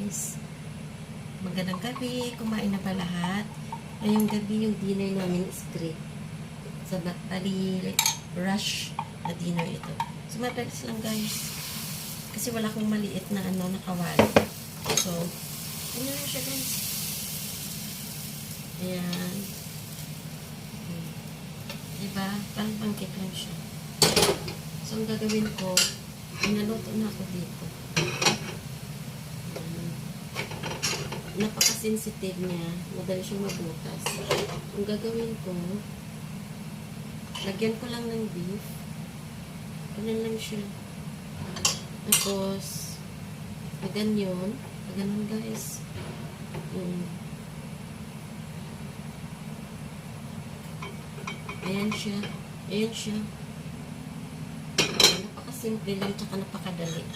guys. Magandang gabi. Kumain na ba lahat? Ngayong gabi yung dinner namin is great. Sa bali rush na dinner ito. So mabilis lang guys. Kasi wala akong maliit na nakawali. So, ano lang siya guys. Ayan. Diba? Parang pancake lang siya. So, ang gagawin ko, inaluto na ako dito. Napaka-sensitive niya. Madali siyang mabutas. Ang gagawin ko, lagyan ko lang ng beef. Ganun lang siya. Tapos, ganyan. Ganun guys. Ayan siya. Ayan siya. Napaka-simple lang, tsaka napakadali.